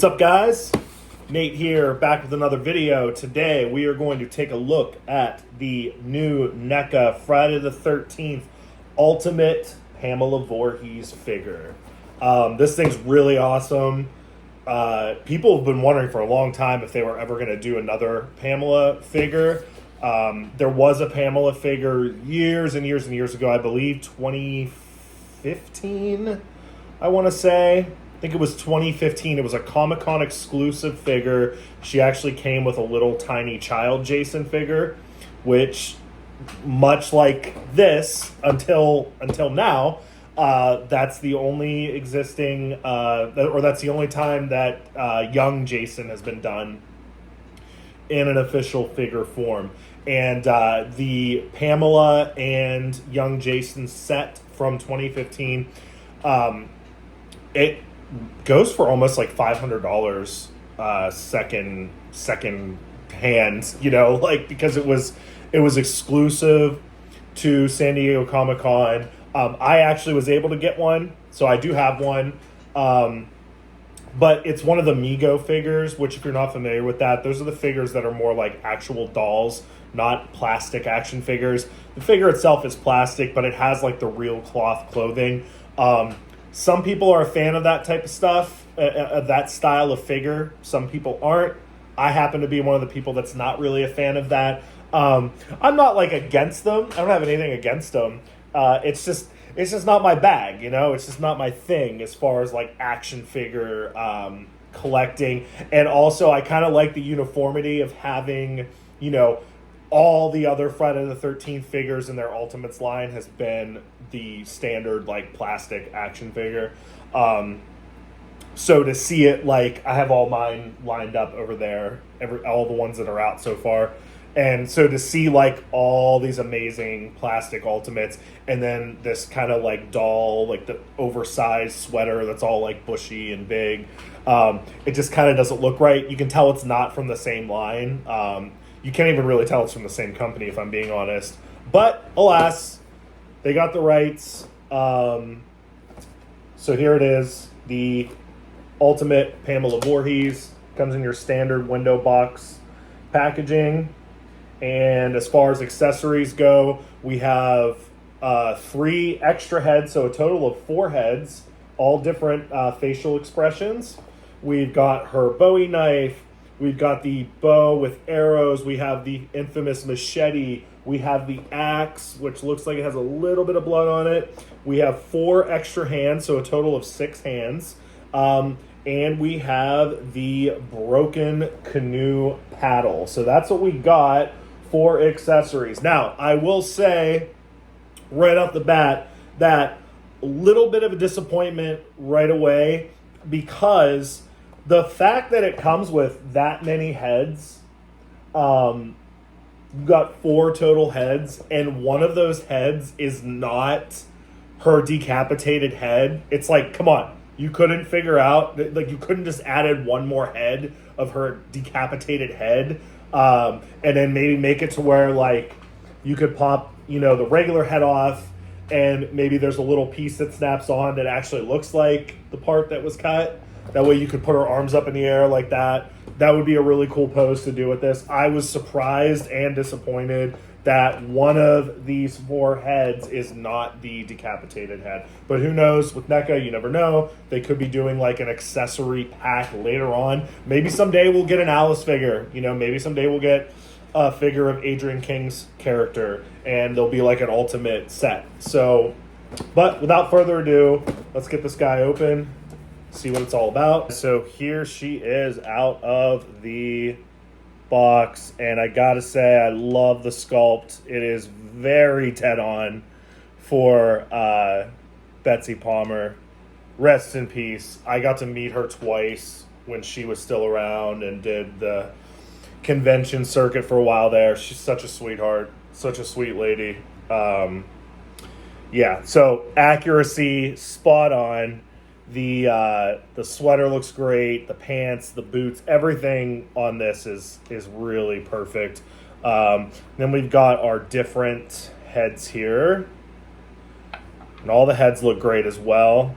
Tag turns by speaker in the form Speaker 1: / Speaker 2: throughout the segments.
Speaker 1: What's up, guys? Nate here, back with another video. Today we are going to take a look at the new Neca Friday the 13th Ultimate Pamela Voorhees figure. This thing's really awesome. People have been wondering for a long time if they were ever going to do another Pamela figure. There was a Pamela figure years and years and years ago, I believe 2015, I want to say. I think it was 2015. It was a Comic-Con exclusive figure. She actually came with a little tiny child Jason figure, which, much like this, until now, that's the only existing, or that's the only time that young Jason has been done in an official figure form. And the Pamela and young Jason set from 2015, it goes for almost like $500 second hand, because it was exclusive to San Diego Comic-Con. I actually was able to get one, so I do have one. But it's one of the Mego figures, which, if you're not familiar with that, those are the figures that are more like actual dolls, not plastic action figures. The figure itself is plastic, but it has like the real cloth clothing. Some people are a fan of that type of stuff, of that style of figure. Some people aren't. I happen to be one of the people that's not really a fan of that. I'm not like against them. I don't have anything against them. It's just not my bag, It's just not my thing as far as like action figure collecting. And also, I kind of like the uniformity of having, all the other Friday the 13th figures in their Ultimates line has been the standard like plastic action figure. So to see it, like, I have all mine lined up over there, all the ones that are out so far. And so to see like all these amazing plastic Ultimates, and then this kind of like doll, like the oversized sweater that's all like bushy and big, it just kind of doesn't look right. You can tell it's not from the same line. You can't even really tell it's from the same company, if I'm being honest. But alas, they got the rights. So here it is, the Ultimate Pamela Voorhees. Comes in your standard window box packaging. And as far as accessories go, we have 3 extra heads, so a total of 4 heads, all different facial expressions. We've got her Bowie knife. We've got the bow with arrows. We have the infamous machete. We have the axe, which looks like it has a little bit of blood on it. We have 4 extra hands, so a total of 6 hands. And we have the broken canoe paddle. So that's what we got for accessories. Now, I will say right off the bat that a little bit of a disappointment right away, because the fact that it comes with that many heads, you've got 4 total heads, and one of those heads is not her decapitated head. It's like, come on, you couldn't figure out, like, you couldn't just added one more head of her decapitated head, and then maybe make it to where, like, you could pop, the regular head off, and maybe there's a little piece that snaps on that actually looks like the part that was cut. That way you could put her arms up in the air like that. That would be a really cool pose to do with this. I was surprised and disappointed that one of these 4 heads is not the decapitated head. But who knows? With NECA, you never know. They could be doing like an accessory pack later on. Maybe someday we'll get an Alice figure. Maybe someday we'll get a figure of Adrian King's character, and there'll be like an ultimate set. So, but without further ado, let's get this guy open, see what it's all about. So here she is out of the box, and I gotta say, I love the sculpt. It is very dead on for Betsy Palmer. Rest in peace. I got to meet her twice when she was still around and did the convention circuit for a while there. She's such a sweetheart, such a sweet lady. Yeah, so accuracy, spot on. The sweater looks great. The pants, the boots, everything on this is really perfect. Then we've got our different heads here, and all the heads look great as well.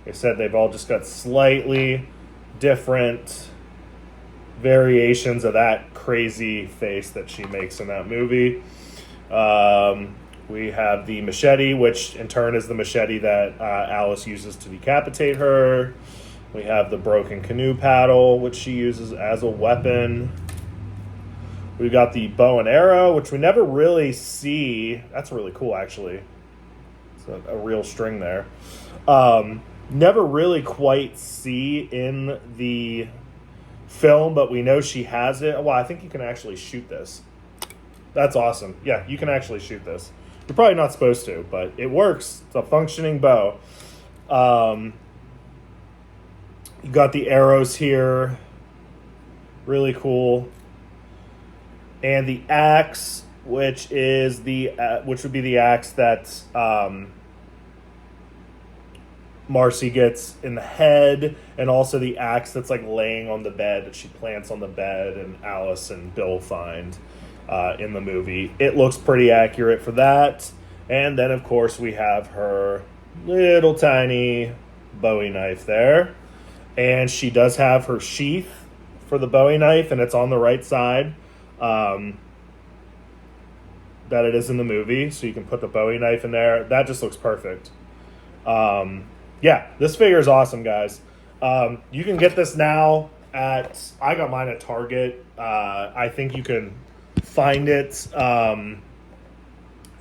Speaker 1: They said they've all just got slightly different variations of that crazy face that she makes in that movie. We have the machete, which in turn is the machete that Alice uses to decapitate her. We have the broken canoe paddle, which she uses as a weapon. We've got the bow and arrow, which we never really see. That's really cool, actually. It's a real string there. Never really quite see in the film, but we know she has it. Well, I think you can actually shoot this. That's awesome. Yeah, you can actually shoot this. You're probably not supposed to, but it works. It's a functioning bow. You got the arrows here. Really cool. And the axe, which is which would be the axe that Marcy gets in the head, and also the axe that's like laying on the bed that she plants on the bed, and Alice and Bill find in the movie. It looks pretty accurate for that. And then, of course, we have her little tiny Bowie knife there. And she does have her sheath for the Bowie knife, and it's on the right side that it is in the movie. So you can put the Bowie knife in there. That just looks perfect. Yeah, this figure is awesome, guys. You can get this now I got mine at Target. I think you can find it.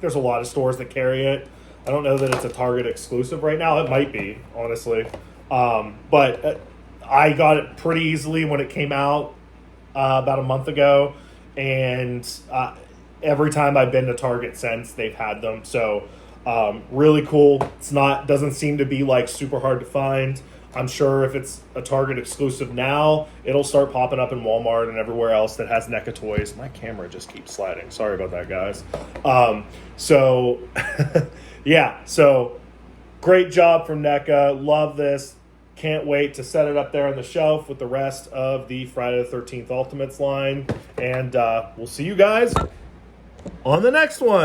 Speaker 1: There's a lot of stores that carry it. I don't know that it's a Target exclusive right now. It might be, honestly. But I got it pretty easily when it came out about a month ago. And every time I've been to Target since, they've had them. So really cool. Doesn't seem to be like super hard to find. I'm sure if it's a Target exclusive now, it'll start popping up in Walmart and everywhere else that has NECA toys. My camera just keeps sliding. Sorry about that, guys. Yeah, so great job from NECA. Love this. Can't wait to set it up there on the shelf with the rest of the Friday the 13th Ultimates line. And we'll see you guys on the next one.